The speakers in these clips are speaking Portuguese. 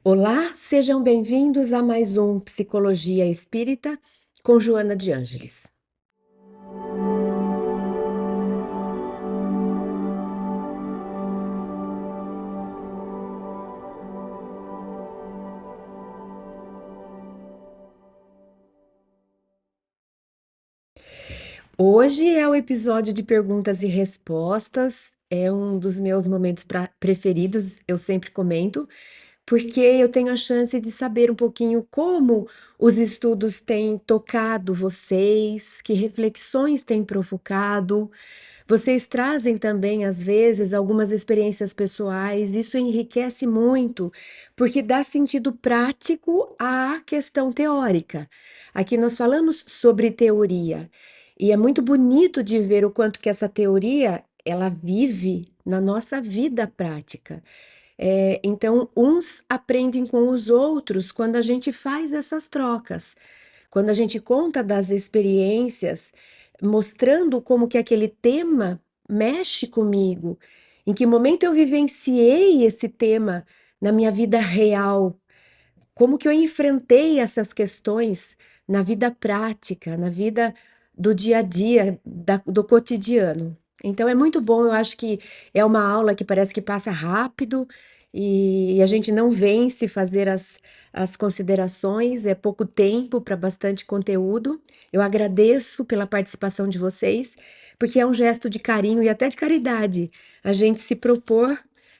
Olá, sejam bem-vindos a mais um Psicologia Espírita com Joana de Ângeles. Hoje é o episódio de perguntas e respostas, é um dos meus momentos preferidos, eu sempre comento, porque eu tenho a chance de saber um pouquinho como os estudos têm tocado vocês, que reflexões têm provocado. Vocês trazem também, às vezes, algumas experiências pessoais, isso enriquece muito, porque dá sentido prático à questão teórica. Aqui nós falamos sobre teoria, e é muito bonito de ver o quanto que essa teoria ela vive na nossa vida prática. Então, uns aprendem com os outros quando a gente faz essas trocas. Quando a gente conta das experiências, mostrando como que aquele tema mexe comigo, em que momento eu vivenciei esse tema na minha vida real, como que eu enfrentei essas questões na vida prática, na vida do dia a dia, do cotidiano. Então é muito bom, eu acho que é uma aula que parece que passa rápido e a gente não vence fazer as considerações, é pouco tempo para bastante conteúdo. Eu agradeço pela participação de vocês, porque é um gesto de carinho e até de caridade a gente se propor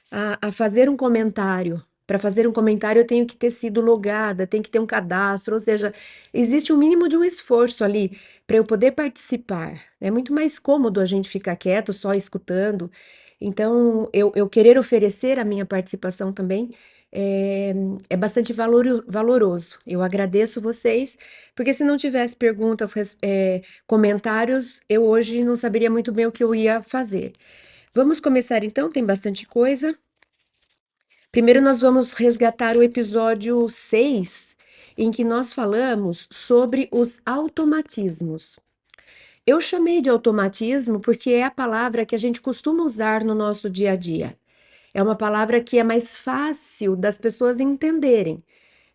a fazer um comentário. Para fazer um comentário, eu tenho que ter sido logada, tem que ter um cadastro, ou seja, existe um mínimo de um esforço ali para eu poder participar. É muito mais cômodo a gente ficar quieto, só escutando. Então, eu querer oferecer a minha participação também é, é bastante valoroso. Eu agradeço vocês, porque se não tivesse perguntas, comentários, eu hoje não saberia muito bem o que eu ia fazer. Vamos começar então, tem bastante coisa. Primeiro, nós vamos resgatar o episódio 6, em que nós falamos sobre os automatismos. Eu chamei de automatismo porque é a palavra que a gente costuma usar no nosso dia a dia. É uma palavra que é mais fácil das pessoas entenderem,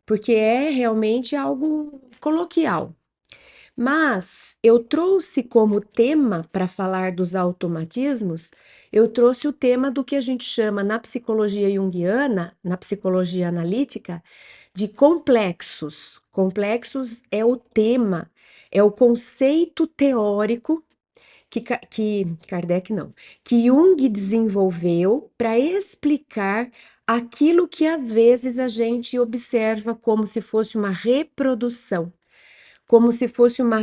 porque é realmente algo coloquial. Mas eu trouxe como tema para falar dos automatismos, eu trouxe o tema do que a gente chama na psicologia junguiana, na psicologia analítica, de complexos. Complexos é o tema, é o conceito teórico que Kardec não, que Jung desenvolveu para explicar aquilo que às vezes a gente observa como se fosse uma reprodução, como se fosse uma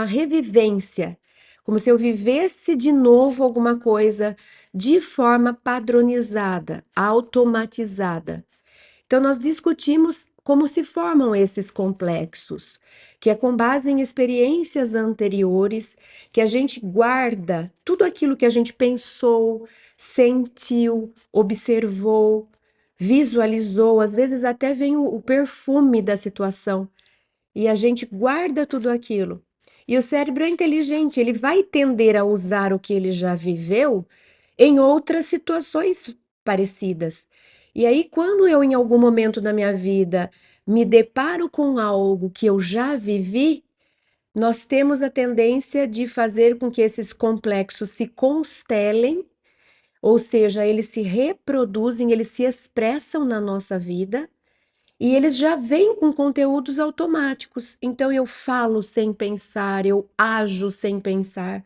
revivência, como se eu vivesse de novo alguma coisa de forma padronizada, automatizada. Então, nós discutimos como se formam esses complexos, que é com base em experiências anteriores, que a gente guarda tudo aquilo que a gente pensou, sentiu, observou, visualizou, às vezes até vem o perfume da situação e a gente guarda tudo aquilo. E o cérebro é inteligente, ele vai tender a usar o que ele já viveu em outras situações parecidas. E aí, quando eu, em algum momento da minha vida, me deparo com algo que eu já vivi, nós temos a tendência de fazer com que esses complexos se constelem, ou seja, eles se reproduzem, eles se expressam na nossa vida e eles já vêm com conteúdos automáticos. Então eu falo sem pensar, eu ajo sem pensar.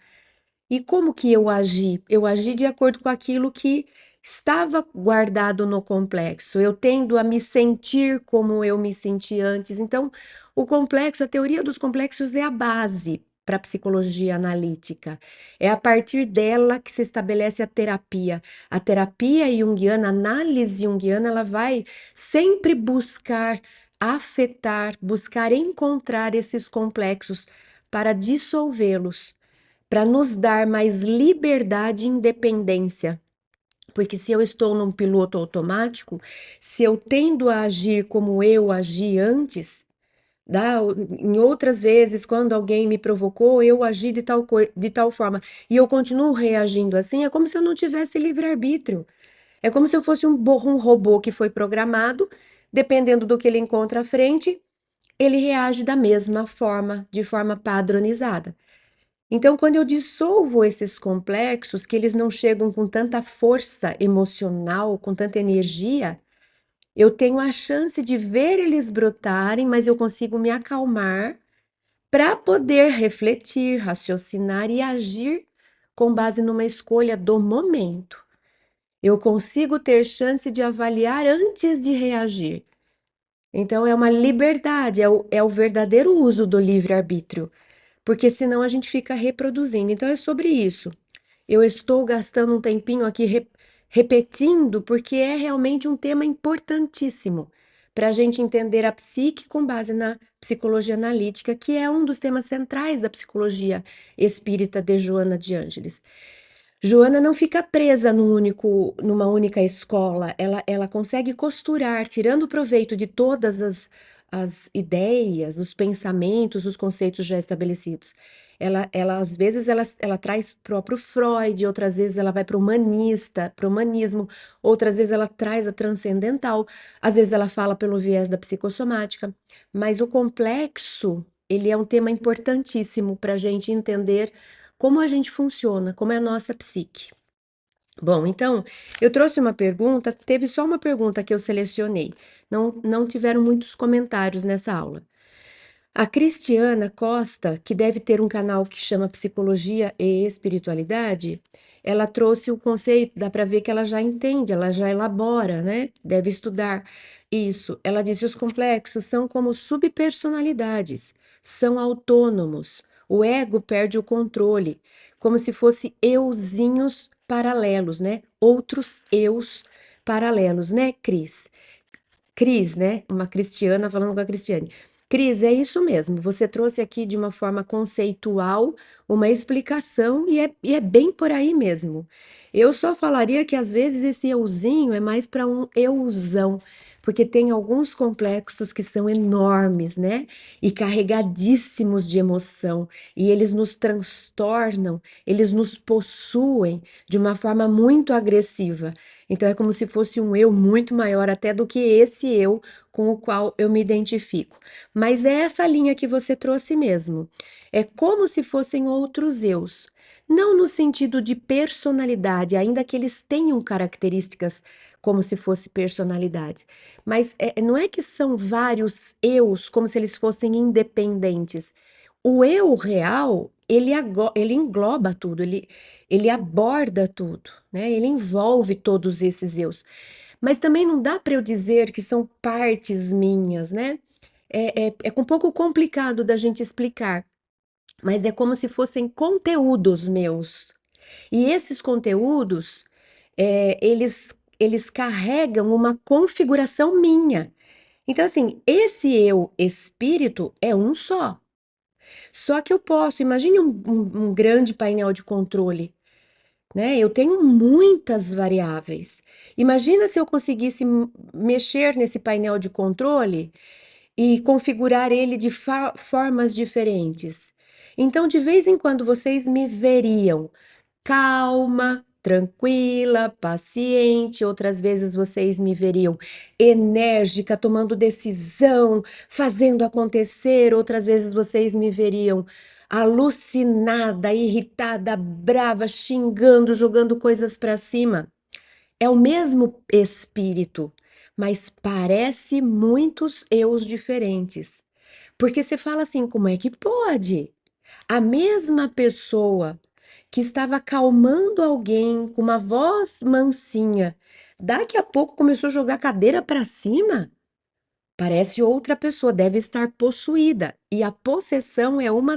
E como que eu agi? Eu agi de acordo com aquilo que estava guardado no complexo. Eu tendo a me sentir como eu me senti antes. Então, o complexo, a teoria dos complexos é a base para a psicologia analítica. É a partir dela que se estabelece a terapia. A terapia junguiana, a análise junguiana, ela vai sempre buscar afetar, buscar encontrar esses complexos para dissolvê-los, para nos dar mais liberdade e independência. Porque se eu estou num piloto automático, se eu tendo a agir como eu agi antes, em outras vezes, quando alguém me provocou, eu agi de tal forma e eu continuo reagindo assim, é como se eu não tivesse livre-arbítrio. É como se eu fosse um robô que foi programado, dependendo do que ele encontra à frente, ele reage da mesma forma, de forma padronizada. Então, quando eu dissolvo esses complexos, que eles não chegam com tanta força emocional, com tanta energia, eu tenho a chance de ver eles brotarem, mas eu consigo me acalmar para poder refletir, raciocinar e agir com base numa escolha do momento. Eu consigo ter chance de avaliar antes de reagir. Então, é uma liberdade, é o verdadeiro uso do livre-arbítrio, porque senão a gente fica reproduzindo. Então, é sobre isso. Eu estou gastando um tempinho aqui repetindo, porque é realmente um tema importantíssimo para a gente entender a psique com base na psicologia analítica, que é um dos temas centrais da psicologia espírita de Joana de Ângeles. Joana não fica presa numa única escola, ela consegue costurar, tirando proveito de todas as ideias, os pensamentos, os conceitos já estabelecidos. Às vezes, ela traz próprio Freud, outras vezes ela vai para o humanista, para o humanismo, outras vezes ela traz a transcendental, às vezes ela fala pelo viés da psicossomática, mas o complexo, ele é um tema importantíssimo para a gente entender como a gente funciona, como é a nossa psique. Bom, então, eu trouxe uma pergunta, teve só uma pergunta que eu selecionei, não tiveram muitos comentários nessa aula. A Cristiana Costa, que deve ter um canal que chama Psicologia e Espiritualidade, ela trouxe o conceito, dá para ver que ela já entende, ela já elabora, né? Deve estudar isso. Ela disse: os complexos são como subpersonalidades, são autônomos. O ego perde o controle, como se fosse euzinhos paralelos, né? Outros eus paralelos, né, Cris? Cris, né? Uma Cristiana falando com a Cristiane. Cris, é isso mesmo. Você trouxe aqui de uma forma conceitual uma explicação e é bem por aí mesmo. Eu só falaria que às vezes esse euzinho é mais para um euzão, porque tem alguns complexos que são enormes, né? E carregadíssimos de emoção, e eles nos transtornam, eles nos possuem de uma forma muito agressiva. Então é como se fosse um eu muito maior até do que esse eu com o qual eu me identifico. Mas é essa linha que você trouxe mesmo. É como se fossem outros eus. Não no sentido de personalidade, ainda que eles tenham características como se fossem personalidades. Mas não é que são vários eus como se eles fossem independentes. O eu real, ele engloba tudo, ele aborda tudo, né? Ele envolve todos esses eus. Mas também não dá para eu dizer que são partes minhas, né? É um pouco complicado da gente explicar, mas é como se fossem conteúdos meus. E esses conteúdos, eles carregam uma configuração minha. Então, assim, esse eu espírito é um só. Só que eu posso, imagine um grande painel de controle, né? Eu tenho muitas variáveis. Imagina se eu conseguisse mexer nesse painel de controle e configurar ele de formas diferentes. Então, de vez em quando, vocês me veriam calma, tranquila, paciente. Outras vezes vocês me veriam enérgica, tomando decisão, fazendo acontecer. Outras vezes vocês me veriam alucinada, irritada, brava, xingando, jogando coisas para cima. É o mesmo espírito, mas parece muitos eus diferentes. Porque você fala assim, como é que pode? A mesma pessoa que estava acalmando alguém com uma voz mansinha, daqui a pouco começou a jogar a cadeira para cima? Parece outra pessoa, deve estar possuída. E a possessão é uma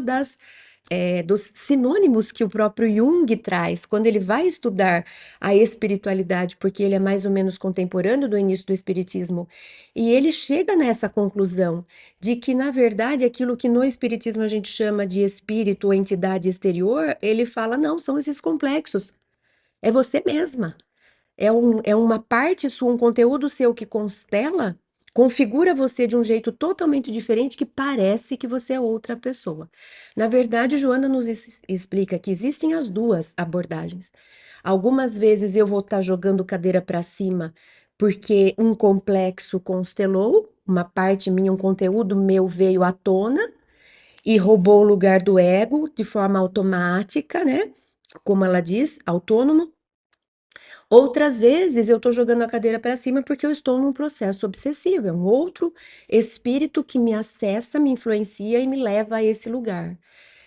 dos sinônimos que o próprio Jung traz quando ele vai estudar a espiritualidade, porque ele é mais ou menos contemporâneo do início do espiritismo. E ele chega nessa conclusão de que, na verdade, aquilo que no espiritismo a gente chama de espírito ou entidade exterior, ele fala, não, são esses complexos. É você mesma. É uma parte sua, um conteúdo seu que constela, configura você de um jeito totalmente diferente que parece que você é outra pessoa. Na verdade, Joana nos explica que existem as duas abordagens. Algumas vezes eu vou estar jogando cadeira para cima porque um complexo constelou, uma parte minha, um conteúdo meu veio à tona e roubou o lugar do ego de forma automática, né? Como ela diz, autônomo. Outras vezes eu estou jogando a cadeira para cima porque eu estou num processo obsessivo, é um outro espírito que me acessa, me influencia e me leva a esse lugar.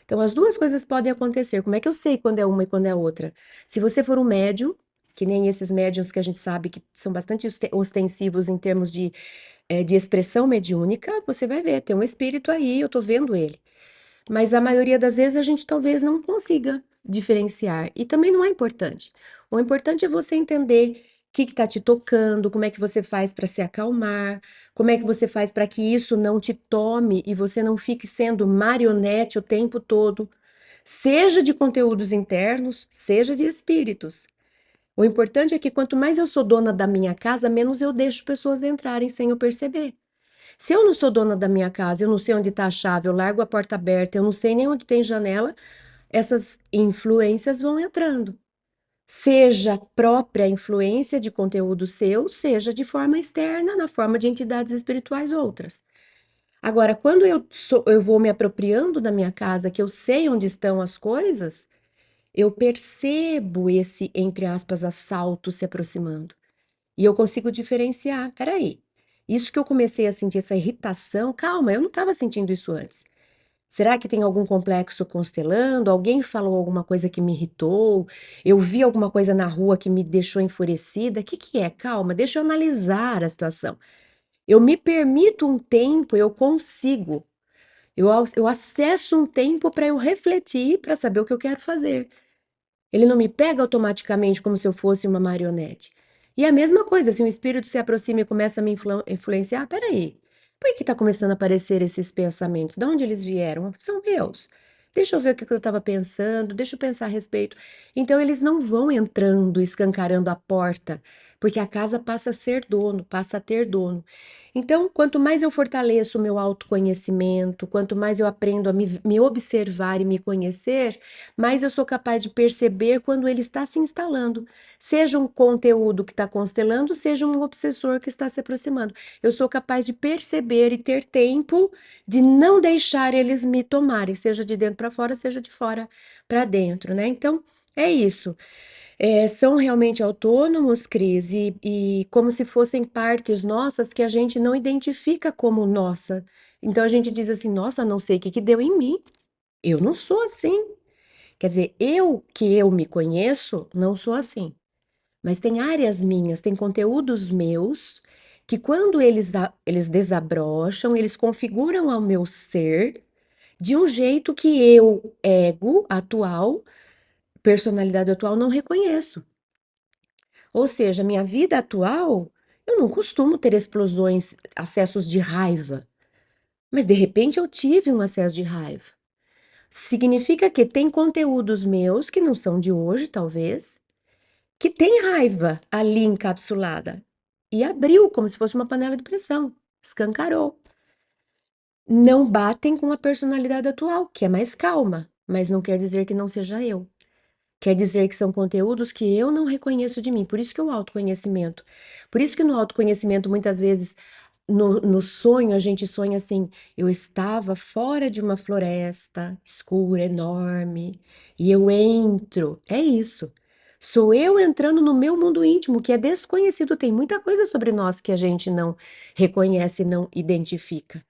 Então, as duas coisas podem acontecer. Como é que eu sei quando é uma e quando é outra? Se você for um médium, que nem esses médiums que a gente sabe que são bastante ostensivos em termos de expressão mediúnica, você vai ver, tem um espírito aí, eu tô vendo ele. Mas a maioria das vezes a gente talvez não consiga diferenciar. E também não é importante. O importante é você entender o que está te tocando, como é que você faz para se acalmar, como é que você faz para que isso não te tome e você não fique sendo marionete o tempo todo, seja de conteúdos internos, seja de espíritos. O importante é que quanto mais eu sou dona da minha casa, menos eu deixo pessoas entrarem sem eu perceber. Se eu não sou dona da minha casa, eu não sei onde está a chave, eu largo a porta aberta, eu não sei nem onde tem janela, essas influências vão entrando. Seja própria influência de conteúdo seu, seja de forma externa, na forma de entidades espirituais outras. Agora, quando eu vou me apropriando da minha casa, que eu sei onde estão as coisas, eu percebo esse, entre aspas, assalto se aproximando. E eu consigo diferenciar. Peraí, isso que eu comecei a sentir, essa irritação, calma, eu não estava sentindo isso antes. Será que tem algum complexo constelando? Alguém falou alguma coisa que me irritou? Eu vi alguma coisa na rua que me deixou enfurecida? O que que é? Calma, deixa eu analisar a situação. Eu me permito um tempo, eu consigo. Eu acesso um tempo para eu refletir, para saber o que eu quero fazer. Ele não me pega automaticamente como se eu fosse uma marionete. E a mesma coisa, se um espírito se aproxima e começa a me influenciar, peraí, por que está começando a aparecer esses pensamentos? De onde eles vieram? São meus. Deixa eu ver o que eu estava pensando, deixa eu pensar a respeito. Então, eles não vão entrando, escancarando a porta, porque a casa passa a ser dono, passa a ter dono. Então, quanto mais eu fortaleço o meu autoconhecimento, quanto mais eu aprendo a me observar e me conhecer, mais eu sou capaz de perceber quando ele está se instalando. Seja um conteúdo que está constelando, seja um obsessor que está se aproximando. Eu sou capaz de perceber e ter tempo de não deixar eles me tomarem, seja de dentro para fora, seja de fora para dentro, né? Então, é isso. São realmente autônomos, Cris, e como se fossem partes nossas que a gente não identifica como nossa. Então a gente diz assim: nossa, não sei o que que deu em mim. Eu não sou assim. Quer dizer, eu me conheço, não sou assim. Mas tem áreas minhas, tem conteúdos meus que quando eles desabrocham, eles configuram ao meu ser de um jeito que eu, ego atual, personalidade atual, não reconheço. Ou seja, minha vida atual, eu não costumo ter explosões, acessos de raiva. Mas de repente eu tive um acesso de raiva. Significa que tem conteúdos meus que não são de hoje, talvez, que tem raiva ali encapsulada. E abriu como se fosse uma panela de pressão, escancarou. Não batem com a personalidade atual, que é mais calma, mas não quer dizer que não seja eu. Quer dizer que são conteúdos que eu não reconheço de mim. Por isso que o autoconhecimento. Por isso que no autoconhecimento, muitas vezes, no sonho, a gente sonha assim: eu estava fora de uma floresta escura, enorme, e eu entro. É isso. Sou eu entrando no meu mundo íntimo, que é desconhecido. Tem muita coisa sobre nós que a gente não reconhece, não identifica,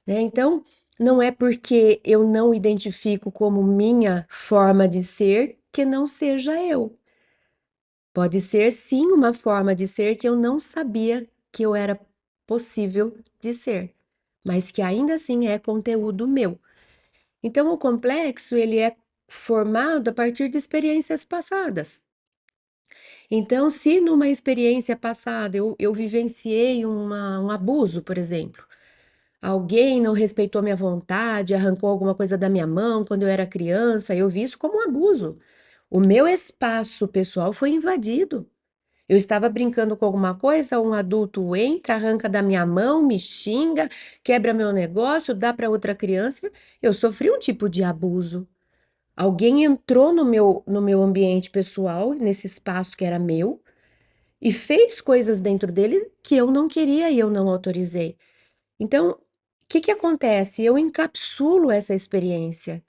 né? Então, não é porque eu não identifico como minha forma de ser que não seja eu. Pode ser sim uma forma de ser que eu não sabia que eu era possível de ser, mas que ainda assim é conteúdo meu. Então, o complexo, ele é formado a partir de experiências passadas. Então, se numa experiência passada eu vivenciei um abuso, por exemplo, alguém não respeitou minha vontade, arrancou alguma coisa da minha mão quando eu era criança, eu vi isso como um abuso. O meu espaço pessoal foi invadido. Eu estava brincando com alguma coisa, um adulto entra, arranca da minha mão, me xinga, quebra meu negócio, dá para outra criança. Eu sofri um tipo de abuso. Alguém entrou no meu ambiente pessoal, nesse espaço que era meu, e fez coisas dentro dele que eu não queria e eu não autorizei. Então, o que que acontece? Eu encapsulo essa experiência.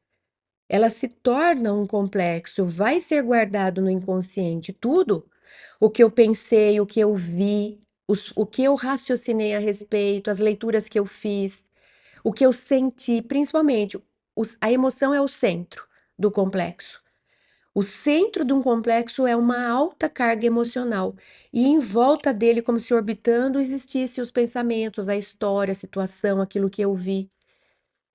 Ela se torna um complexo, vai ser guardado no inconsciente tudo o que eu pensei, o que eu vi, o que eu raciocinei a respeito, as leituras que eu fiz, o que eu senti, principalmente, a emoção é o centro do complexo. O centro de um complexo é uma alta carga emocional, e em volta dele, como se orbitando, existissem os pensamentos, a história, a situação, aquilo que eu vi.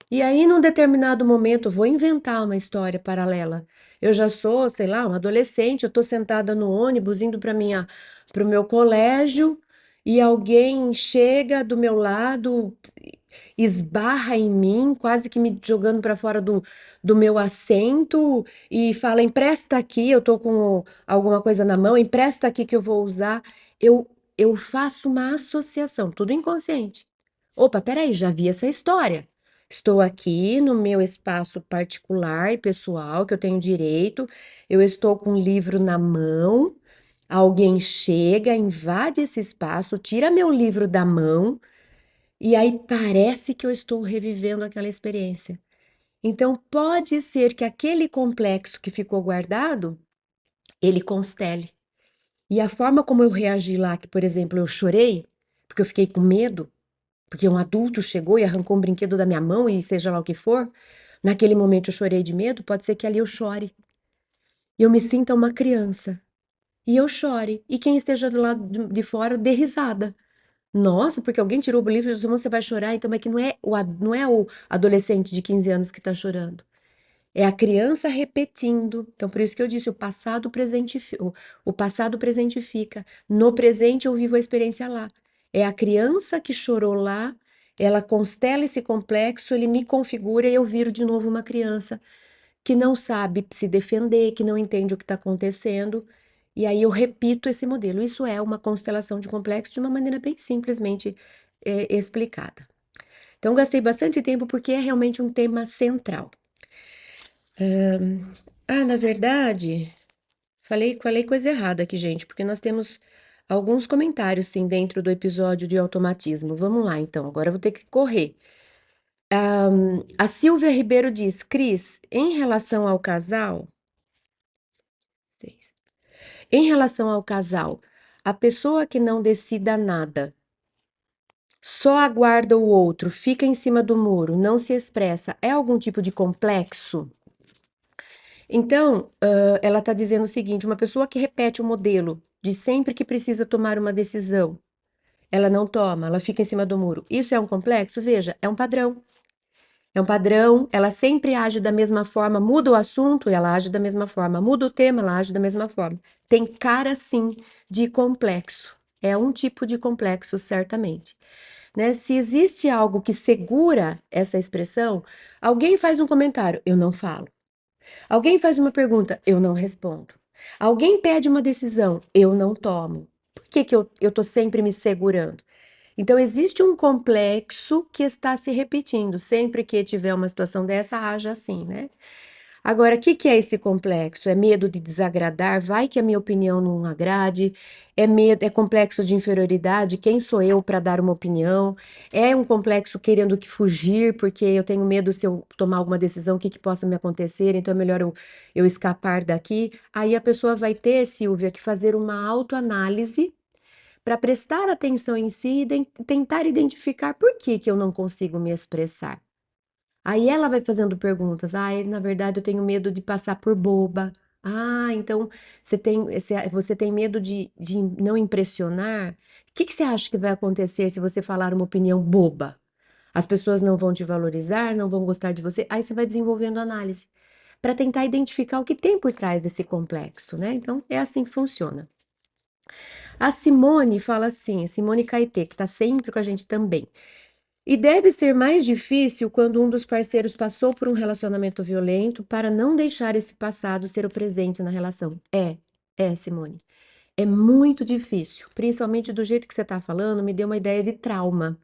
E aí, num determinado momento, vou inventar uma história paralela. Eu já sou, sei lá, uma adolescente, eu estou sentada no ônibus indo para o meu colégio e alguém chega do meu lado, esbarra em mim, quase que me jogando para fora do meu assento e fala: empresta aqui, eu estou com alguma coisa na mão, empresta aqui que eu vou usar. Eu faço uma associação, tudo inconsciente. Opa, peraí, já vi essa história. Estou aqui no meu espaço particular e pessoal, que eu tenho direito. Eu estou com um livro na mão. Alguém chega, invade esse espaço, tira meu livro da mão, e aí parece que eu estou revivendo aquela experiência. Então, pode ser que aquele complexo que ficou guardado, ele constele. E a forma como eu reagi lá, que, por exemplo, eu chorei, porque eu fiquei com medo, porque um adulto chegou e arrancou um brinquedo da minha mão e seja lá o que for, naquele momento eu chorei de medo, pode ser que ali eu chore. E eu me sinta uma criança. E eu chore. E quem esteja do lado de fora dê risada. Nossa, porque alguém tirou o livro, você vai chorar, então é que não é o adolescente de 15 anos que está chorando. É a criança repetindo. Então, por isso que eu disse, o passado presentifica. No presente eu vivo a experiência lá. É a criança que chorou lá, ela constela esse complexo, ele me configura e eu viro de novo uma criança que não sabe se defender, que não entende o que está acontecendo. E aí eu repito esse modelo. Isso é uma constelação de complexo de uma maneira bem simplesmente explicada. Então, gastei bastante tempo porque é realmente um tema central. Na verdade, falei coisa errada aqui, gente, porque nós temos alguns comentários, sim, dentro do episódio de automatismo. Vamos lá, então, agora eu vou ter que correr. A Silvia Ribeiro diz: Cris, em relação ao casal. Seis. Em relação ao casal, a pessoa que não decida nada, só aguarda o outro, fica em cima do muro, não se expressa, é algum tipo de complexo? Então, ela está dizendo o seguinte: uma pessoa que repete o modelo de sempre que precisa tomar uma decisão, ela não toma, ela fica em cima do muro. Isso é um complexo? Veja, é um padrão. É um padrão, ela sempre age da mesma forma, muda o assunto, ela age da mesma forma, muda o tema, ela age da mesma forma. Tem cara, sim, de complexo. É um tipo de complexo, certamente. Né? Se existe algo que segura essa expressão, alguém faz um comentário, eu não falo. Alguém faz uma pergunta, eu não respondo. Alguém pede uma decisão, eu não tomo. Por que que eu tô sempre me segurando? Então, existe um complexo que está se repetindo. Sempre que tiver uma situação dessa, haja assim, né? Agora, o que que é esse complexo? É medo de desagradar? Vai que a minha opinião não agrade? É medo, é complexo de inferioridade? Quem sou eu para dar uma opinião? É um complexo querendo que fugir, porque eu tenho medo se eu tomar alguma decisão, o que que possa me acontecer, então é melhor eu escapar daqui. Aí a pessoa vai ter, Silvia, que fazer uma autoanálise para prestar atenção em si e tentar identificar por que que eu não consigo me expressar. Aí ela vai fazendo perguntas. Na verdade, eu tenho medo de passar por boba. Então você tem medo de não impressionar? O que que você acha que vai acontecer se você falar uma opinião boba? As pessoas não vão te valorizar, não vão gostar de você. Aí você vai desenvolvendo análise para tentar identificar o que tem por trás desse complexo, né? Então, é assim que funciona. A Simone fala assim, Simone Caetê, que está sempre com a gente também. E deve ser mais difícil quando um dos parceiros passou por um relacionamento violento para não deixar esse passado ser o presente na relação. Simone. É muito difícil, principalmente do jeito que você está falando, me deu uma ideia de trauma,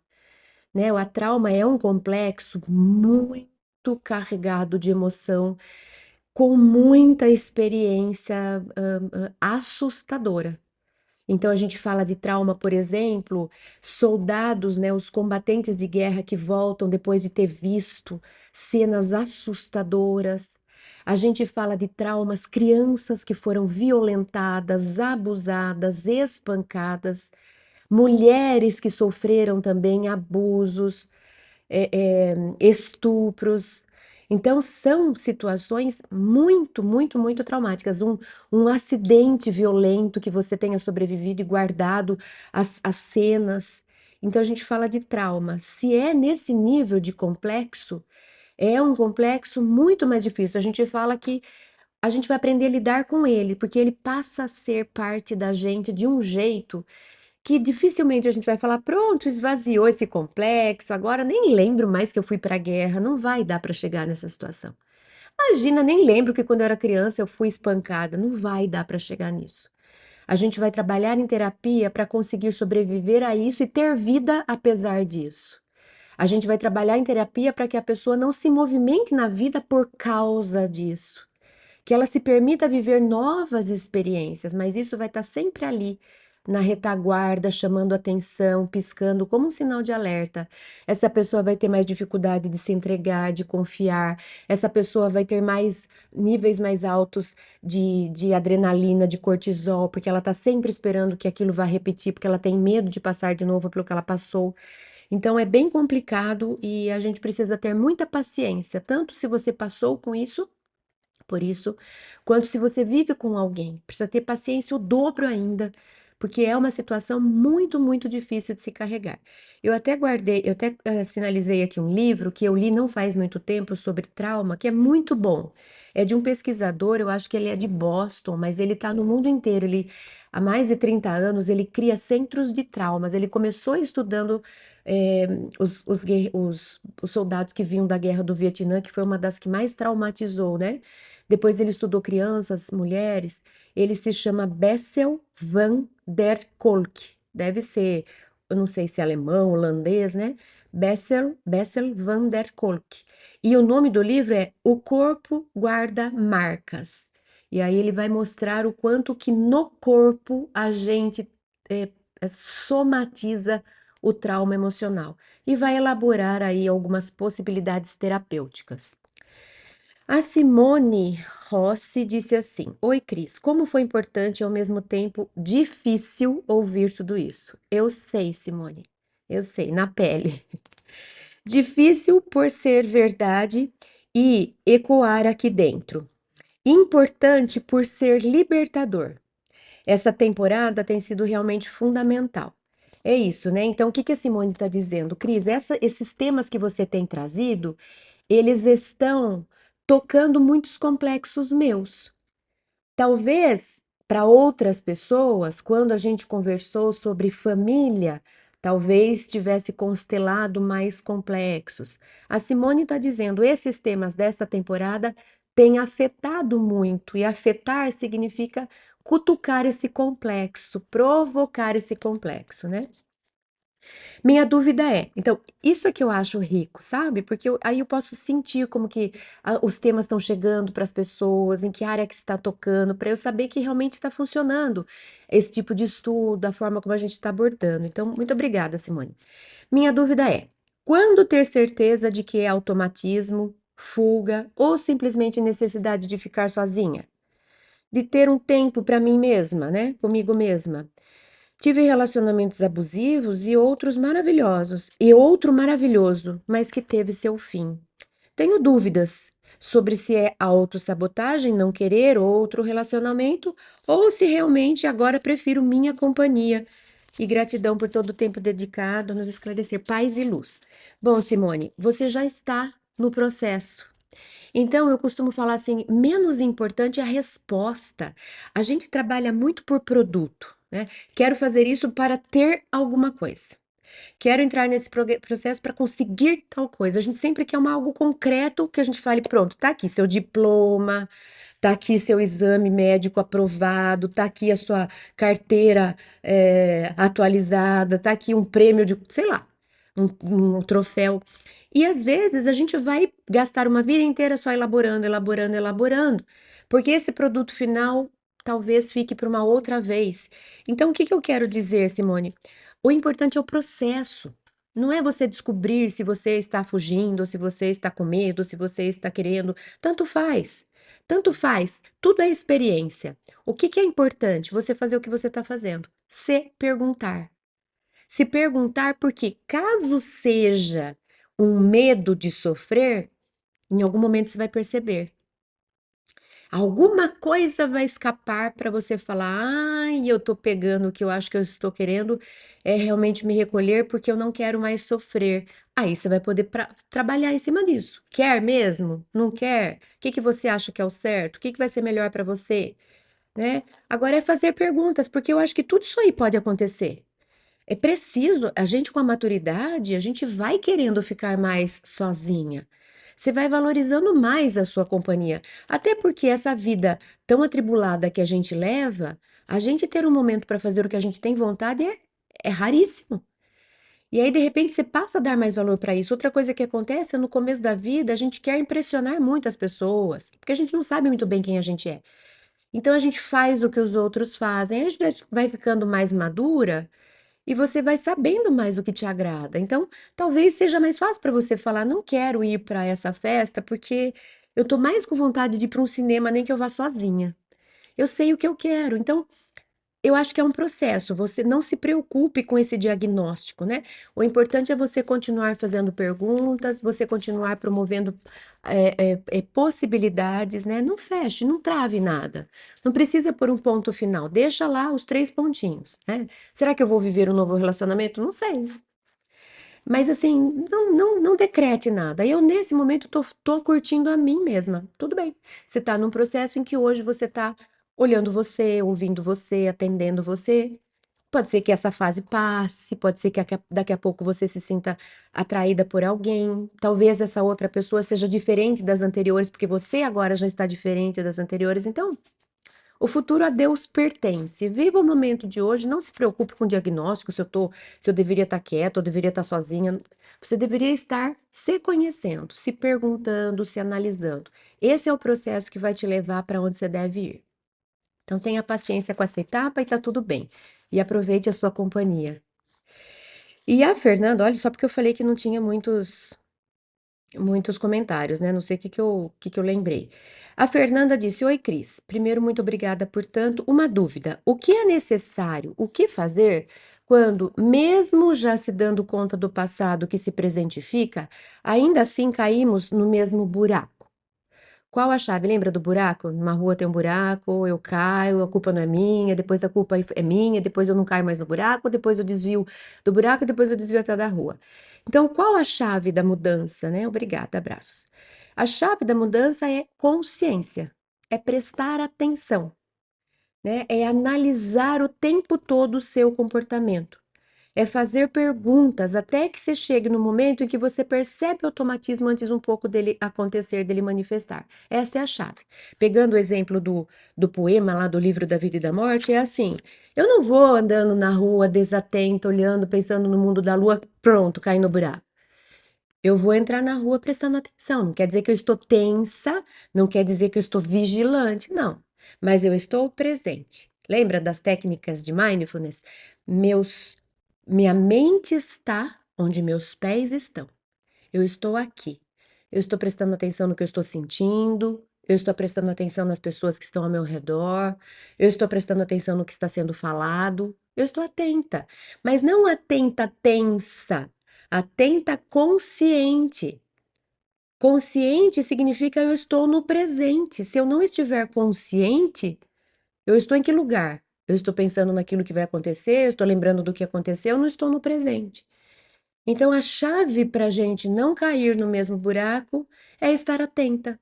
né? O trauma é um complexo muito carregado de emoção, com muita experiência assustadora. Então a gente fala de trauma, por exemplo, soldados, né, os combatentes de guerra que voltam depois de ter visto cenas assustadoras. A gente fala de traumas, crianças que foram violentadas, abusadas, espancadas, mulheres que sofreram também abusos, estupros. Então, são situações muito, muito, muito traumáticas. Um acidente violento que você tenha sobrevivido e guardado as cenas. Então, a gente fala de trauma. Se é nesse nível de complexo, é um complexo muito mais difícil. A gente fala que a gente vai aprender a lidar com ele, porque ele passa a ser parte da gente de um jeito que dificilmente a gente vai falar, pronto, esvaziou esse complexo, agora nem lembro mais que eu fui para a guerra, não vai dar para chegar nessa situação. Imagina, nem lembro que quando eu era criança eu fui espancada, não vai dar para chegar nisso. A gente vai trabalhar em terapia para conseguir sobreviver a isso e ter vida apesar disso. A gente vai trabalhar em terapia para que a pessoa não se movimente na vida por causa disso, que ela se permita viver novas experiências, mas isso vai estar sempre ali, na retaguarda, chamando atenção, piscando como um sinal de alerta. Essa pessoa vai ter mais dificuldade de se entregar, de confiar, essa pessoa vai ter mais níveis mais altos de adrenalina, de cortisol, porque ela está sempre esperando que aquilo vá repetir, porque ela tem medo de passar de novo pelo que ela passou. Então é bem complicado e a gente precisa ter muita paciência, tanto se você passou com isso por isso, quanto se você vive com alguém, precisa ter paciência o dobro ainda, porque é uma situação muito, muito difícil de se carregar. Eu até guardei, eu até sinalizei aqui um livro que eu li não faz muito tempo sobre trauma, que é muito bom. É de um pesquisador, eu acho que ele é de Boston, mas ele está no mundo inteiro. Ele, há mais de 30 anos, ele cria centros de traumas. Ele começou estudando os soldados que vinham da guerra do Vietnã, que foi uma das que mais traumatizou, né? Depois ele estudou crianças, mulheres. Ele se chama Bessel van der Kolk. Deve ser, eu não sei se é alemão, holandês, né? Bessel van der Kolk. E o nome do livro é O Corpo Guarda Marcas. E aí ele vai mostrar o quanto que no corpo a gente eh, somatiza o trauma emocional. E vai elaborar aí algumas possibilidades terapêuticas. A Simone Rossi disse assim: Oi, Cris, como foi importante e ao mesmo tempo difícil ouvir tudo isso. Eu sei, Simone, eu sei, na pele. Difícil por ser verdade e ecoar aqui dentro. Importante por ser libertador. Essa temporada tem sido realmente fundamental. É isso, né? Então, o que que a Simone está dizendo? Cris, esses temas que você tem trazido, eles estão tocando muitos complexos meus. Talvez para outras pessoas, quando a gente conversou sobre família, talvez tivesse constelado mais complexos. A Simone está dizendo, esses temas dessa temporada têm afetado muito, e afetar significa cutucar esse complexo, provocar esse complexo, né? Minha dúvida é, então, isso é que eu acho rico, sabe? Porque aí eu posso sentir como que os temas estão chegando para as pessoas, em que área que está tocando, para eu saber que realmente está funcionando esse tipo de estudo, a forma como a gente está abordando. Então, muito obrigada, Simone. Minha dúvida é: quando ter certeza de que é automatismo, fuga ou simplesmente necessidade de ficar sozinha? De ter um tempo para mim mesma, né? Comigo mesma. Tive relacionamentos abusivos e outros maravilhosos, e outro maravilhoso, mas que teve seu fim. Tenho dúvidas sobre se é autossabotagem não querer outro relacionamento ou se realmente agora prefiro minha companhia. E gratidão por todo o tempo dedicado a nos esclarecer. Paz e luz. Bom, Simone, você já está no processo. Então, eu costumo falar assim: menos importante é a resposta. A gente trabalha muito por produto, né? Quero fazer isso para ter alguma coisa. Quero entrar nesse processo para conseguir tal coisa. A gente sempre quer algo concreto que a gente fale: pronto, tá aqui seu diploma, tá aqui seu exame médico aprovado, tá aqui a sua carteira atualizada, tá aqui um prêmio de, sei lá, um troféu. E às vezes a gente vai gastar uma vida inteira só elaborando, elaborando, elaborando, porque esse produto final talvez fique para uma outra vez. Então, o que que eu quero dizer, Simone? O importante é o processo. Não é você descobrir se você está fugindo, se você está com medo, se você está querendo. Tanto faz. Tanto faz. Tudo é experiência. O que que é importante? Você fazer o que você está fazendo. Se perguntar. Se perguntar porque, caso seja um medo de sofrer, em algum momento você vai perceber. Alguma coisa vai escapar para você falar: ai, eu tô pegando o que eu acho que eu estou querendo é realmente me recolher porque eu não quero mais sofrer. Aí você vai poder trabalhar em cima disso. Quer mesmo? Não quer? O que que você acha que é o certo? O que que vai ser melhor para você? Né? Agora é fazer perguntas, porque eu acho que tudo isso aí pode acontecer. É preciso, a gente com a maturidade, a gente vai querendo ficar mais sozinha. Você vai valorizando mais a sua companhia. Até porque essa vida tão atribulada que a gente leva, a gente ter um momento para fazer o que a gente tem vontade é raríssimo. E aí, de repente, você passa a dar mais valor para isso. Outra coisa que acontece é no começo da vida, a gente quer impressionar muito as pessoas, porque a gente não sabe muito bem quem a gente é. Então, a gente faz o que os outros fazem. Aí a gente vai ficando mais madura. E você vai sabendo mais o que te agrada. Então, talvez seja mais fácil para você falar: não quero ir para essa festa porque eu tô mais com vontade de ir para um cinema, nem que eu vá sozinha. Eu sei o que eu quero. Então, eu acho que é um processo. Você não se preocupe com esse diagnóstico, né? O importante é você continuar fazendo perguntas, você continuar promovendo possibilidades, né? Não feche, não trave nada. Não precisa pôr um ponto final. Deixa lá os três pontinhos, né? Será que eu vou viver um novo relacionamento? Não sei. Mas assim, não decrete nada. Eu, nesse momento, tô curtindo a mim mesma. Tudo bem. Você tá num processo em que hoje você tá olhando você, ouvindo você, atendendo você. Pode ser que essa fase passe, pode ser que daqui a pouco você se sinta atraída por alguém. Talvez essa outra pessoa seja diferente das anteriores, porque você agora já está diferente das anteriores. Então, o futuro a Deus pertence. Viva o momento de hoje, não se preocupe com o diagnóstico, se eu deveria estar quieta, ou deveria estar sozinha. Você deveria estar se conhecendo, se perguntando, se analisando. Esse é o processo que vai te levar para onde você deve ir. Então tenha paciência com essa etapa e tá tudo bem. E aproveite a sua companhia. E a Fernanda, olha, só porque eu falei que não tinha muitos comentários, né? Não sei o que que eu lembrei. A Fernanda disse: Oi, Cris. Primeiro, muito obrigada por tanto. Uma dúvida: o que é necessário, o que fazer quando, mesmo já se dando conta do passado que se presentifica, ainda assim caímos no mesmo buraco? Qual a chave? Lembra do buraco? Numa rua tem um buraco, eu caio, a culpa não é minha, depois a culpa é minha, depois eu não caio mais no buraco, depois eu desvio do buraco, depois eu desvio até da rua. Então, qual a chave da mudança, né? Obrigada, abraços. A chave da mudança é consciência, é prestar atenção, né? É analisar o tempo todo o seu comportamento. É fazer perguntas até que você chegue no momento em que você percebe o automatismo antes um pouco dele acontecer, dele manifestar. Essa é a chave. Pegando o exemplo do poema lá do livro da vida e da morte, é assim: eu não vou andando na rua desatenta, olhando, pensando no mundo da lua, pronto, caí no buraco. Eu vou entrar na rua prestando atenção. Não quer dizer que eu estou tensa, não quer dizer que eu estou vigilante, não. Mas eu estou presente. Lembra das técnicas de mindfulness? Meus, minha mente está onde meus pés estão. Eu estou aqui. Eu estou prestando atenção no que eu estou sentindo. Eu estou prestando atenção nas pessoas que estão ao meu redor. Eu estou prestando atenção no que está sendo falado. Eu estou atenta, mas não atenta tensa. Atenta consciente. Consciente significa eu estou no presente. Se eu não estiver consciente, eu estou em que lugar? Eu estou pensando naquilo que vai acontecer, eu estou lembrando do que aconteceu, eu não estou no presente. Então, a chave para a gente não cair no mesmo buraco é estar atenta.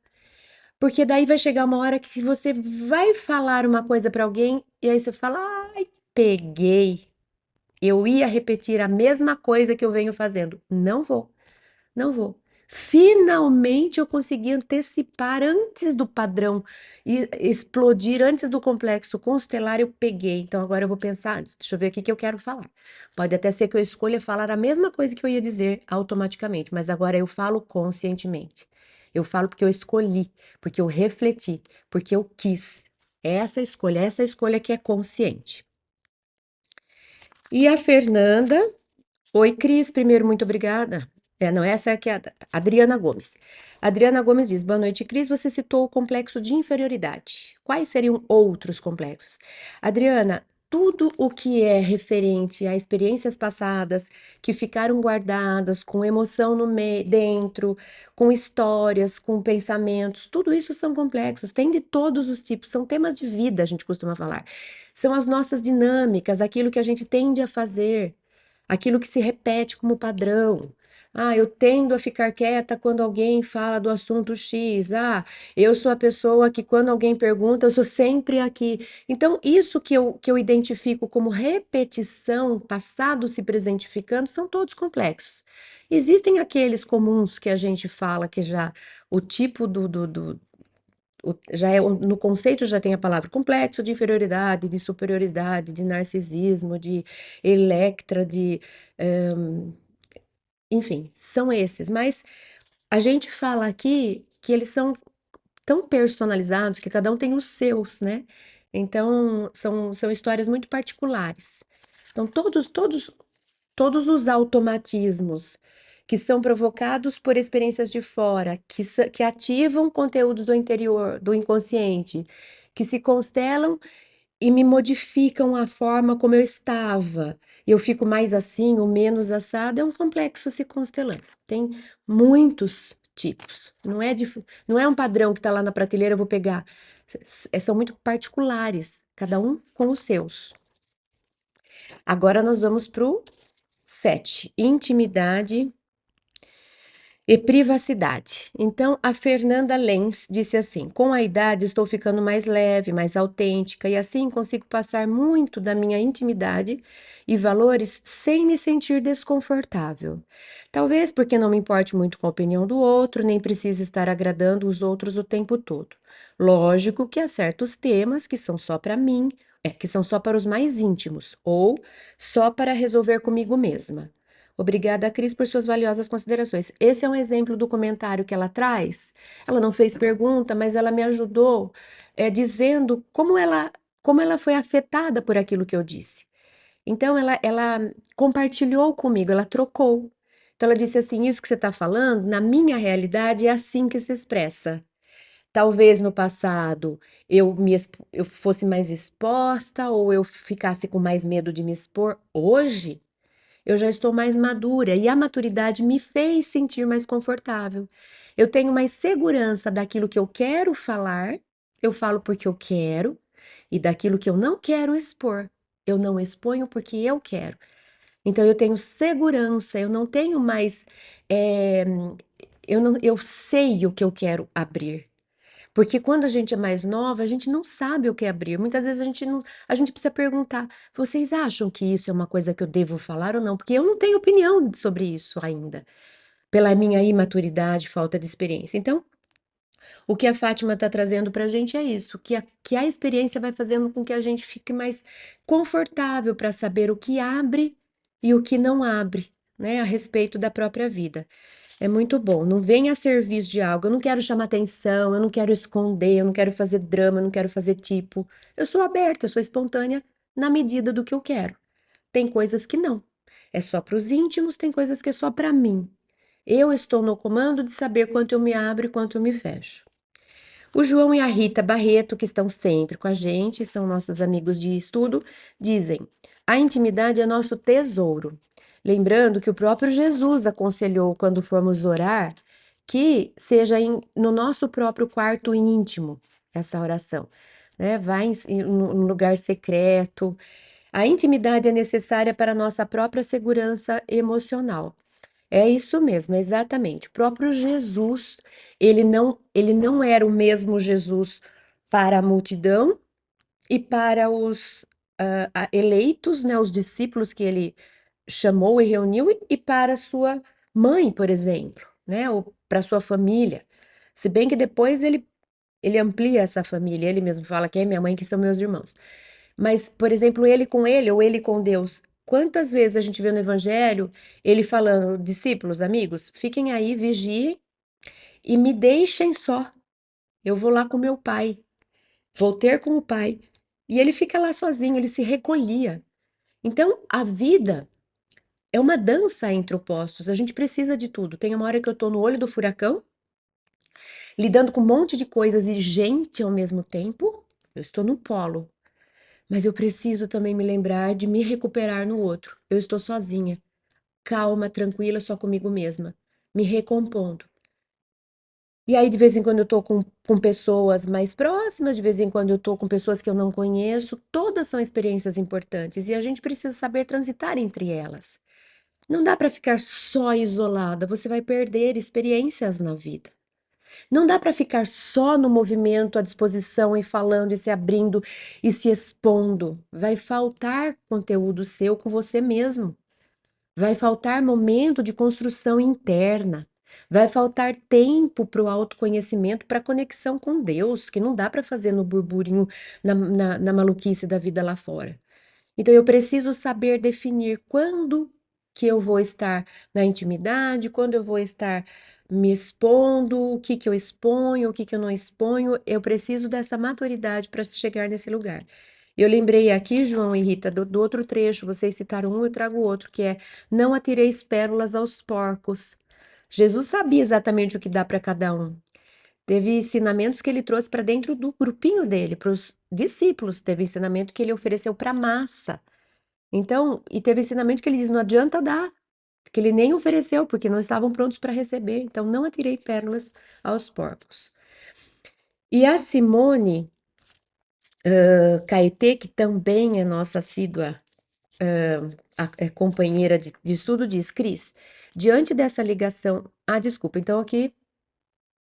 Porque daí vai chegar uma hora que você vai falar uma coisa para alguém e aí você fala: ai, peguei. Eu ia repetir a mesma coisa que eu venho fazendo. Não vou. Não vou. Finalmente eu consegui antecipar antes do padrão e explodir, antes do complexo constelar, eu peguei. Então agora eu vou pensar antes, deixa eu ver o que que eu quero falar. Pode até ser que eu escolha falar a mesma coisa que eu ia dizer automaticamente, mas agora eu falo conscientemente. Eu falo porque eu escolhi, porque eu refleti, porque eu quis. Essa escolha que é consciente. E a Fernanda. Oi, Cris. Primeiro, muito obrigada. Não, essa é aqui é a Adriana Gomes. Adriana Gomes diz: Boa noite, Cris. Você citou o complexo de inferioridade. Quais seriam outros complexos? Adriana, tudo o que é referente a experiências passadas que ficaram guardadas, com emoção no meio, dentro, com histórias, com pensamentos, tudo isso são complexos. Tem de todos os tipos, são temas de vida, a gente costuma falar. São as nossas dinâmicas, aquilo que a gente tende a fazer, aquilo que se repete como padrão. Ah, eu tendo a ficar quieta quando alguém fala do assunto X. Ah, eu sou a pessoa que quando alguém pergunta, eu sou sempre aqui. Então, isso que eu identifico como repetição, passado se presentificando, são todos complexos. Existem aqueles comuns que a gente fala que já o tipo já é no conceito já tem a palavra complexo de inferioridade, de superioridade, de narcisismo, de Electra, enfim, são esses. Mas a gente fala aqui que eles são tão personalizados que cada um tem os seus, né? Então, são histórias muito particulares. Então, todos os automatismos que são provocados por experiências de fora, que ativam conteúdos do interior, do inconsciente, que se constelam e me modificam a forma como eu estava. Eu fico mais assim ou menos assado, é um complexo se constelando. Tem muitos tipos. Não é um padrão que está lá na prateleira, eu vou pegar. São muito particulares, cada um com os seus. Agora nós vamos para o 7, intimidade e privacidade. Então, a Fernanda Lenz disse assim: com a idade estou ficando mais leve, mais autêntica e assim consigo passar muito da minha intimidade e valores sem me sentir desconfortável. Talvez porque não me importe muito com a opinião do outro, nem precise estar agradando os outros o tempo todo. Lógico que há certos temas que são só para mim, que são só para os mais íntimos ou só para resolver comigo mesma. Obrigada, Cris, por suas valiosas considerações. Esse é um exemplo do comentário que ela traz. Ela não fez pergunta, mas ela me ajudou, dizendo como ela foi afetada por aquilo que eu disse. Então, ela compartilhou comigo, ela trocou. Então, ela disse assim: Isso que você está falando, na minha realidade, é assim que se expressa. Talvez no passado eu fosse mais exposta ou eu ficasse com mais medo de me expor. Hoje, eu já estou mais madura e a maturidade me fez sentir mais confortável. Eu tenho mais segurança daquilo que eu quero falar, eu falo porque eu quero, e daquilo que eu não quero expor, eu não exponho porque eu quero. Então eu tenho segurança, eu não tenho mais. eh, eu sei o que eu quero abrir. Porque quando a gente é mais nova, a gente não sabe o que abrir. Muitas vezes a gente não, a gente precisa perguntar: vocês acham que isso é uma coisa que eu devo falar ou não? Porque eu não tenho opinião sobre isso ainda, pela minha imaturidade, falta de experiência. Então, o que a Fátima está trazendo para a gente é isso, que a experiência vai fazendo com que a gente fique mais confortável para saber o que abre e o que não abre, né, a respeito da própria vida. É muito bom. Não venha a serviço de algo. Eu não quero chamar atenção, eu não quero esconder, eu não quero fazer drama, eu não quero fazer tipo. Eu sou aberta, eu sou espontânea na medida do que eu quero. Tem coisas que não. É só para os íntimos, tem coisas que é só para mim. Eu estou no comando de saber quanto eu me abro e quanto eu me fecho. O João e a Rita Barreto, que estão sempre com a gente, são nossos amigos de estudo, dizem: a intimidade é nosso tesouro. Lembrando que o próprio Jesus aconselhou quando formos orar que seja no nosso próprio quarto íntimo essa oração, né? Vai em um lugar secreto. A intimidade é necessária para a nossa própria segurança emocional. É isso mesmo, exatamente. O próprio Jesus, ele não era o mesmo Jesus para a multidão e para os eleitos, né, os discípulos que ele chamou e reuniu, e para sua mãe, por exemplo, né? Ou para sua família. Se bem que depois ele amplia essa família, ele mesmo fala que é minha mãe, que são meus irmãos. Mas, por exemplo, ele com ele ou ele com Deus. Quantas vezes a gente vê no Evangelho ele falando, discípulos, amigos, fiquem aí, vigiem e me deixem só. Eu vou lá com meu pai, vou ter com o pai. E ele fica lá sozinho, ele se recolhia. Então, a vida é uma dança entre opostos, a gente precisa de tudo. Tem uma hora que eu tô no olho do furacão, lidando com um monte de coisas e gente ao mesmo tempo, eu estou no polo. Mas eu preciso também me lembrar de me recuperar no outro. Eu estou sozinha, calma, tranquila, só comigo mesma, me recompondo. E aí, de vez em quando, eu tô com pessoas mais próximas, de vez em quando, eu tô com pessoas que eu não conheço. Todas são experiências importantes e a gente precisa saber transitar entre elas. Não dá para ficar só isolada, você vai perder experiências na vida. Não dá para ficar só no movimento, à disposição e falando e se abrindo e se expondo. Vai faltar conteúdo seu com você mesmo. Vai faltar momento de construção interna. Vai faltar tempo para o autoconhecimento, para a conexão com Deus, que não dá para fazer no burburinho, na maluquice da vida lá fora. Então eu preciso saber definir quando que eu vou estar na intimidade, quando eu vou estar me expondo, o que que eu exponho, o que que eu não exponho. Eu preciso dessa maturidade para chegar nesse lugar. Eu lembrei aqui, João e Rita, do outro trecho, vocês citaram um, eu trago outro, que é: não atireis pérolas aos porcos. Jesus sabia exatamente o que dá para cada um. Teve ensinamentos que ele trouxe para dentro do grupinho dele, para os discípulos. Teve ensinamento que ele ofereceu para a massa. Então, e teve ensinamento que ele diz: não adianta dar, que ele nem ofereceu, porque não estavam prontos para receber. Então, não atirei pérolas aos porcos. E a Simone Caetê, que também é nossa assídua companheira de estudo, diz: Cris, diante dessa ligação. Ah, desculpa, então aqui.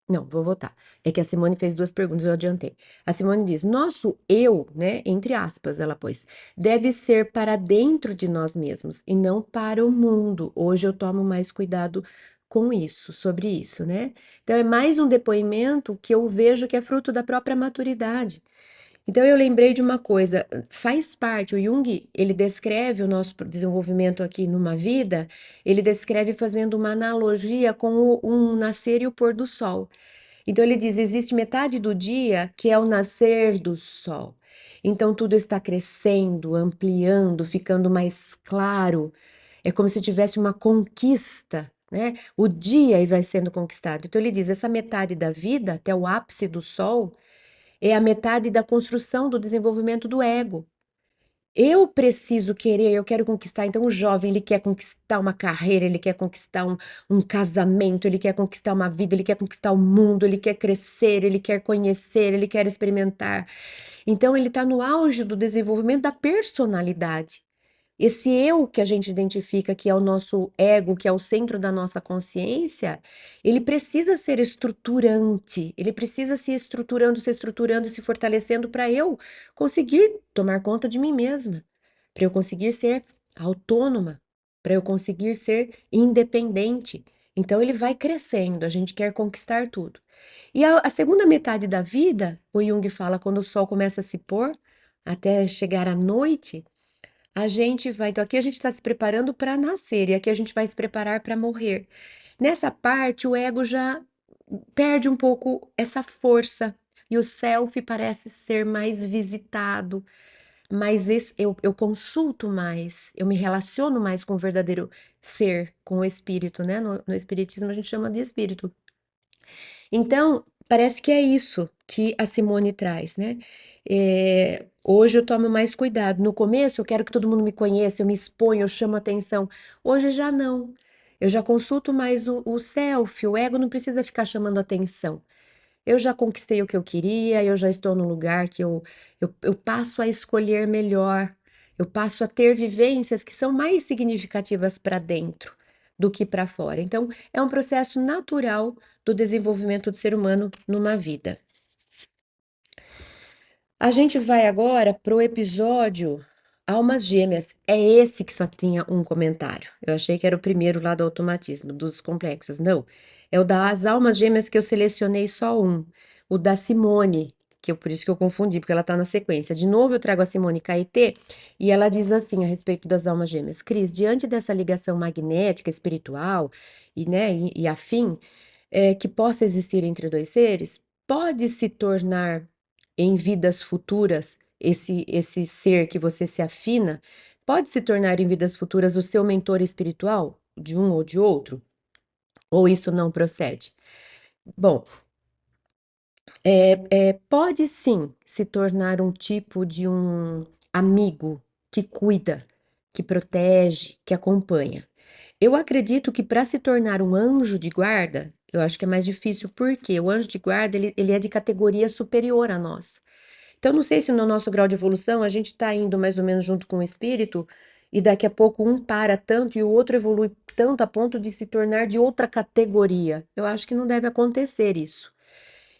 Não, vou voltar. É que a Simone fez duas perguntas, eu adiantei. A Simone diz: nosso eu, né, entre aspas, ela pôs, deve ser para dentro de nós mesmos e não para o mundo. Hoje eu tomo mais cuidado com isso, sobre isso, né? Então é mais um depoimento que eu vejo que é fruto da própria maturidade. Então eu lembrei de uma coisa, faz parte, o Jung, ele descreve o nosso desenvolvimento aqui numa vida, ele descreve fazendo uma analogia com um nascer e o pôr do sol. Então ele diz: existe metade do dia que é o nascer do sol. Então tudo está crescendo, ampliando, ficando mais claro. É como se tivesse uma conquista, né? O dia vai sendo conquistado. Então ele diz: essa metade da vida, até o ápice do sol, é a metade da construção do desenvolvimento do ego. Eu preciso querer, eu quero conquistar. Então, o jovem, ele quer conquistar uma carreira, ele quer conquistar um casamento, ele quer conquistar uma vida, ele quer conquistar o mundo, ele quer crescer, ele quer conhecer, ele quer experimentar. Então, ele está no auge do desenvolvimento da personalidade. Esse eu que a gente identifica, que é o nosso ego, que é o centro da nossa consciência, ele precisa ser estruturante, ele precisa se estruturando, se fortalecendo para eu conseguir tomar conta de mim mesma, para eu conseguir ser autônoma, para eu conseguir ser independente. Então ele vai crescendo, a gente quer conquistar tudo. E a segunda metade da vida, o Jung fala, quando o sol começa a se pôr, até chegar à noite, a gente vai, então aqui a gente está se preparando para nascer e aqui a gente vai se preparar para morrer. Nessa parte, o ego já perde um pouco essa força e o self parece ser mais visitado, mas eu consulto mais, eu me relaciono mais com o verdadeiro ser, com o espírito, né? No espiritismo a gente chama de espírito. Então, parece que é isso que a Simone traz, né? Hoje eu tomo mais cuidado. No começo, eu quero que todo mundo me conheça, eu me exponho, eu chamo atenção. Hoje já não. Eu já consulto mais o self, o ego não precisa ficar chamando atenção. Eu já conquistei o que eu queria, eu já estou no lugar que eu passo a escolher melhor, eu passo a ter vivências que são mais significativas para dentro do que para fora. Então, é um processo natural do desenvolvimento do ser humano numa vida. A gente vai agora para o episódio Almas Gêmeas. É esse que só tinha um comentário. Eu achei que era o primeiro lá do automatismo, dos complexos. Não. É o das almas gêmeas que eu selecionei só um, o da Simone, por isso que eu confundi, porque ela tá na sequência. De novo, eu trago a Simone Caetê e ela diz assim a respeito das almas gêmeas: Cris, diante dessa ligação magnética, espiritual e afim, que possa existir entre dois seres, pode se tornar em vidas futuras esse ser que você se afina, pode se tornar em vidas futuras o seu mentor espiritual, de um ou de outro? Ou isso não procede? Bom, pode sim se tornar um tipo de um amigo que cuida, que protege, que acompanha. Eu acredito que para se tornar um anjo de guarda, eu acho que é mais difícil, porque o anjo de guarda ele é de categoria superior a nós. Então, não sei se no nosso grau de evolução a gente está indo mais ou menos junto com o espírito, e daqui a pouco um para tanto e o outro evolui tanto a ponto de se tornar de outra categoria. Eu acho que não deve acontecer isso.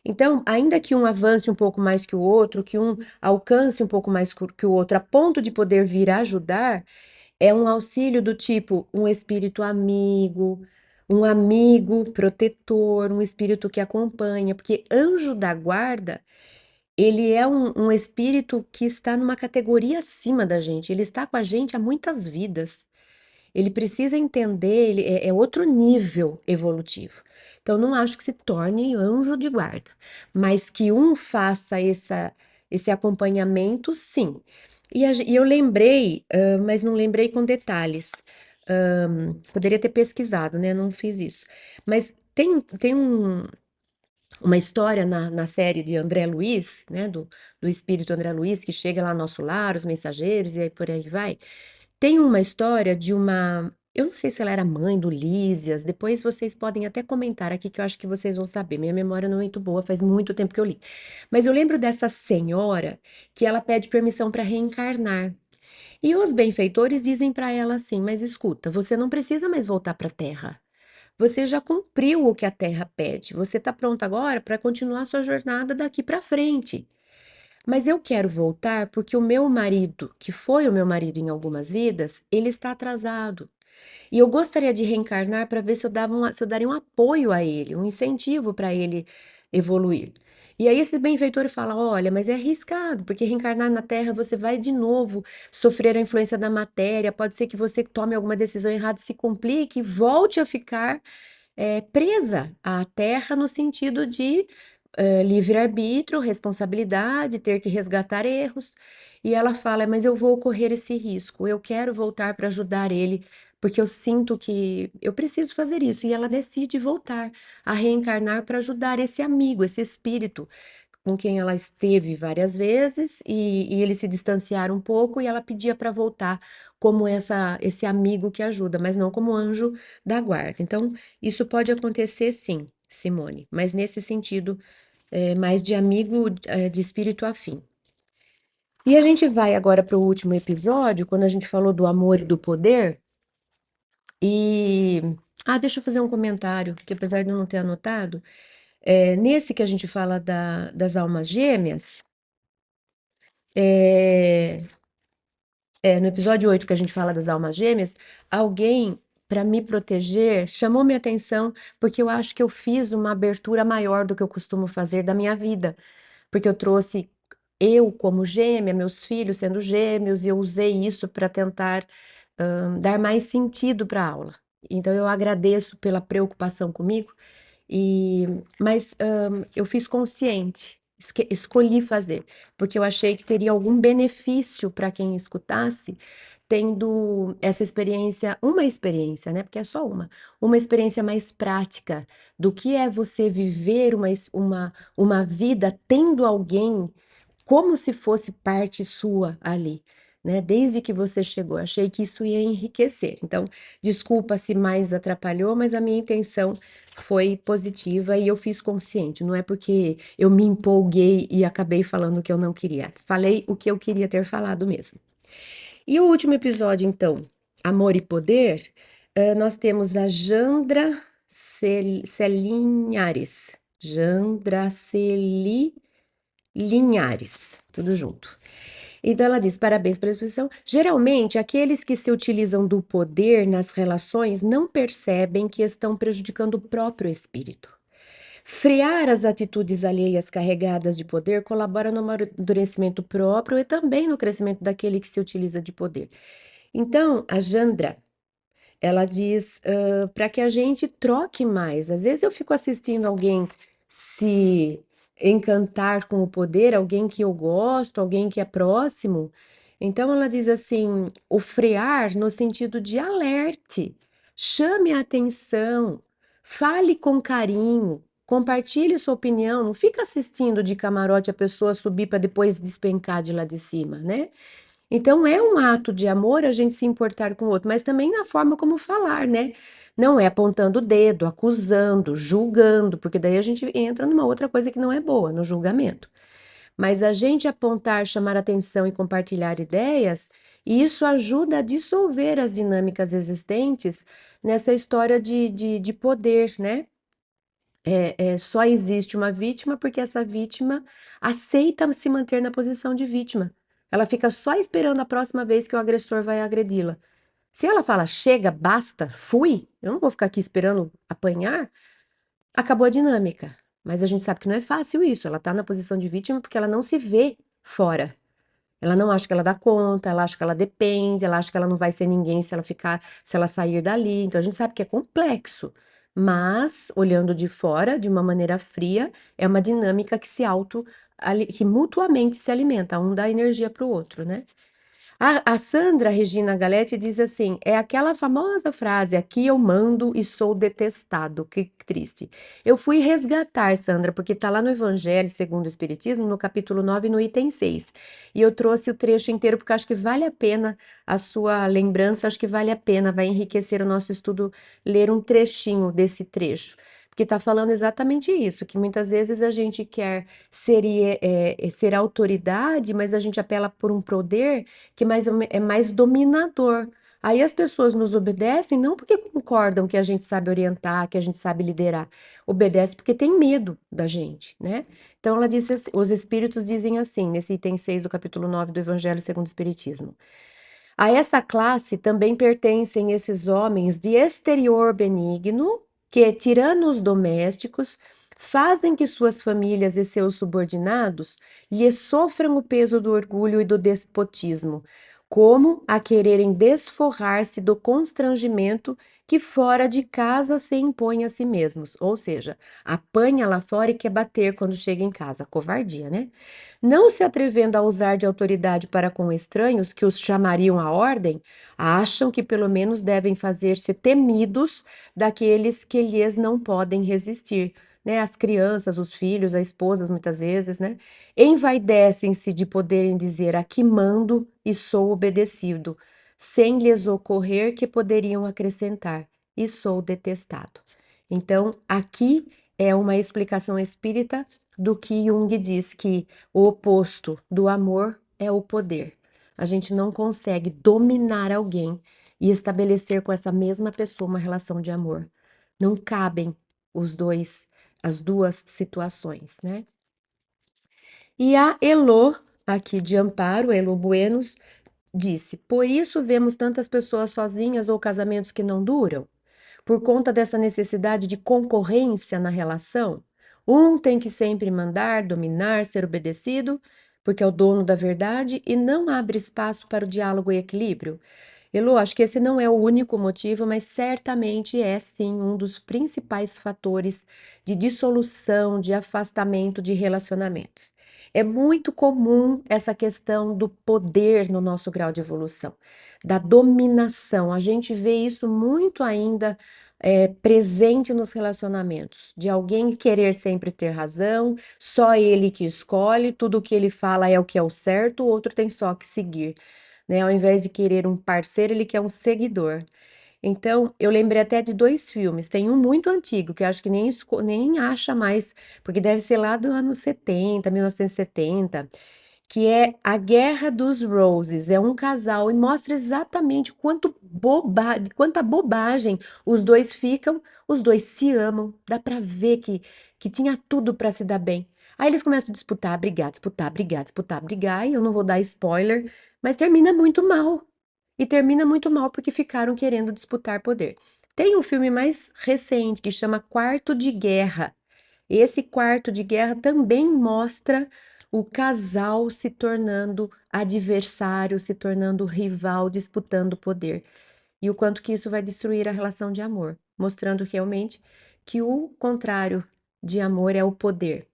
Então, ainda que um avance um pouco mais que o outro, que um alcance um pouco mais que o outro, a ponto de poder vir a ajudar, é um auxílio do tipo um espírito amigo, um amigo protetor, um espírito que acompanha, porque anjo da guarda, ele é um espírito que está numa categoria acima da gente, ele está com a gente há muitas vidas. Ele precisa entender, é outro nível evolutivo. Então, não acho que se torne anjo de guarda, mas que um faça esse acompanhamento, sim. E eu lembrei, mas não lembrei com detalhes. Poderia ter pesquisado, né? Não fiz isso. Mas tem uma história na série de André Luiz, né? Do espírito André Luiz, que chega lá no nosso lar, os mensageiros, e aí por aí vai. Tem uma história de uma. Eu não sei se ela era mãe do Lísias, depois vocês podem até comentar aqui que eu acho que vocês vão saber. Minha memória não é muito boa, faz muito tempo que eu li. Mas eu lembro dessa senhora que ela pede permissão para reencarnar. E os benfeitores dizem para ela assim: Mas escuta, você não precisa mais voltar para a Terra. Você já cumpriu o que a Terra pede. Você está pronta agora para continuar sua jornada daqui para frente. Mas eu quero voltar porque o meu marido, que foi o meu marido em algumas vidas, ele está atrasado. E eu gostaria de reencarnar para ver se eu daria um apoio a ele, um incentivo para ele evoluir. E aí esse benfeitor fala: olha, mas é arriscado, porque reencarnar na Terra você vai de novo sofrer a influência da matéria, pode ser que você tome alguma decisão errada, se complique, e volte a ficar presa à terra no sentido de livre-arbítrio, responsabilidade, ter que resgatar erros. E ela fala: Mas eu vou correr esse risco, eu quero voltar para ajudar ele, porque eu sinto que eu preciso fazer isso. E ela decide voltar a reencarnar para ajudar esse amigo, esse espírito com quem ela esteve várias vezes e eles se distanciaram um pouco e ela pedia para voltar como esse amigo que ajuda, mas não como anjo da guarda. Então, isso pode acontecer sim, Simone, mas nesse sentido, mais de amigo, de espírito afim. E a gente vai agora para o último episódio, quando a gente falou do amor e do poder, e. Ah, deixa eu fazer um comentário, que apesar de eu não ter anotado, nesse que a gente fala das almas gêmeas, é, no episódio 8 que a gente fala das almas gêmeas, alguém, para me proteger, chamou minha atenção porque eu acho que eu fiz uma abertura maior do que eu costumo fazer da minha vida, porque eu trouxe eu como gêmea, meus filhos sendo gêmeos, e eu usei isso para tentar dar mais sentido para a aula. Então eu agradeço pela preocupação comigo, e, mas eu fiz consciente, escolhi fazer, porque eu achei que teria algum benefício para quem escutasse, tendo essa experiência, uma experiência, né? Porque é só uma experiência mais prática do que é você viver uma vida tendo alguém como se fosse parte sua ali, né? Desde que você chegou, achei que isso ia enriquecer. Então, desculpa se mais atrapalhou, mas a minha intenção foi positiva e eu fiz consciente. Não é porque eu me empolguei e acabei falando o que eu não queria. Falei o que eu queria ter falado mesmo. E o último episódio, então, Amor e Poder, nós temos a Jandra Celinhares. Jandra Celi Linhares, tudo junto. Então ela diz: parabéns pela exposição. Geralmente, aqueles que se utilizam do poder nas relações não percebem que estão prejudicando o próprio espírito. Frear as atitudes alheias carregadas de poder colabora no amadurecimento próprio e também no crescimento daquele que se utiliza de poder. Então, a Jandra, ela diz para que a gente troque mais. Às vezes eu fico assistindo alguém se encantar com o poder, alguém que eu gosto, alguém que é próximo. Então ela diz assim: o frear no sentido de alerte, chame a atenção, fale com carinho, compartilhe sua opinião, não fica assistindo de camarote a pessoa subir para depois despencar de lá de cima, né? Então é um ato de amor a gente se importar com o outro, mas também na forma como falar, né? Não é apontando o dedo, acusando, julgando, porque daí a gente entra numa outra coisa que não é boa, no julgamento. Mas a gente apontar, chamar atenção e compartilhar ideias, isso ajuda a dissolver as dinâmicas existentes nessa história de poder, né? Só existe uma vítima porque essa vítima aceita se manter na posição de vítima. Ela fica só esperando a próxima vez que o agressor vai agredi-la. Se ela fala, chega, basta, fui, eu não vou ficar aqui esperando apanhar, acabou a dinâmica. Mas a gente sabe que não é fácil isso. Ela está na posição de vítima porque ela não se vê fora. Ela não acha que ela dá conta, ela acha que ela depende, ela acha que ela não vai ser ninguém se ela ficar, se ela sair dali. Então a gente sabe que é complexo, mas olhando de fora, de uma maneira fria, é uma dinâmica que que mutuamente se alimenta, um dá energia para o outro, né? A Sandra Regina Galetti diz assim: é aquela famosa frase, aqui eu mando e sou detestado. Que triste. Eu fui resgatar, Sandra, porque está lá no Evangelho segundo o Espiritismo, no capítulo 9, no item 6. E eu trouxe o trecho inteiro porque acho que vale a pena a sua lembrança, acho que vale a pena, vai enriquecer o nosso estudo ler um trechinho desse trecho. Porque está falando exatamente isso, que muitas vezes a gente quer ser autoridade, mas a gente apela por um poder que é mais dominador. Aí as pessoas nos obedecem não porque concordam que a gente sabe orientar, que a gente sabe liderar. Obedece porque tem medo da gente, né? Então ela disse assim, os espíritos dizem assim, nesse item 6 do capítulo 9 do Evangelho segundo o Espiritismo. A essa classe também pertencem esses homens de exterior benigno, que, tiranos domésticos, fazem que suas famílias e seus subordinados lhes sofram o peso do orgulho e do despotismo, como a quererem desforrar-se do constrangimento que fora de casa se impõe a si mesmos, ou seja, apanha lá fora e quer bater quando chega em casa, covardia, né? Não se atrevendo a usar de autoridade para com estranhos que os chamariam à ordem, acham que pelo menos devem fazer-se temidos daqueles que lhes não podem resistir, né? As crianças, os filhos, as esposas, muitas vezes, né? Envaidecem-se de poderem dizer aqui mando e sou obedecido, sem lhes ocorrer que poderiam acrescentar e sou detestado. Então, aqui é uma explicação espírita do que Jung diz que o oposto do amor é o poder. A gente não consegue dominar alguém e estabelecer com essa mesma pessoa uma relação de amor. Não cabem os dois, as duas situações, né? E a Elo, aqui de Amparo, Elo Buenos, disse: Por isso vemos tantas pessoas sozinhas ou casamentos que não duram? Por conta dessa necessidade de concorrência na relação, um tem que sempre mandar, dominar, ser obedecido, porque é o dono da verdade e não abre espaço para o diálogo e equilíbrio. Elo, acho que esse não é o único motivo, mas certamente é sim um dos principais fatores de dissolução, de afastamento de relacionamentos. É muito comum essa questão do poder no nosso grau de evolução, da dominação. A gente vê isso muito ainda presente nos relacionamentos, de alguém querer sempre ter razão, só ele que escolhe, tudo o que ele fala é o que é o certo, o outro tem só que seguir, né? Ao invés de querer um parceiro, ele quer um seguidor. Então, eu lembrei até de dois filmes. Tem um muito antigo, que eu acho que nem acha mais, porque deve ser lá do ano 70, 1970, que é A Guerra dos Roses. É um casal e mostra exatamente quanta bobagem os dois ficam, os dois se amam. Dá pra ver que tinha tudo pra se dar bem. Aí eles começam a disputar, brigar, disputar, brigar, disputar, brigar, e eu não vou dar spoiler, mas termina muito mal. E termina muito mal porque ficaram querendo disputar poder. Tem um filme mais recente que chama Quarto de Guerra. Esse quarto de guerra também mostra o casal se tornando adversário, se tornando rival, disputando poder. E o quanto que isso vai destruir a relação de amor, mostrando realmente que o contrário de amor é o poder.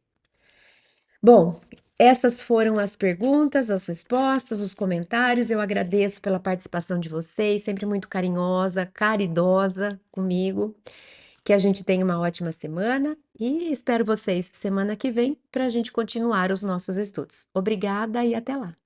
Bom, essas foram as perguntas, as respostas, os comentários. Eu agradeço pela participação de vocês, sempre muito carinhosa, caridosa comigo. Que a gente tenha uma ótima semana e espero vocês semana que vem para a gente continuar os nossos estudos. Obrigada e até lá!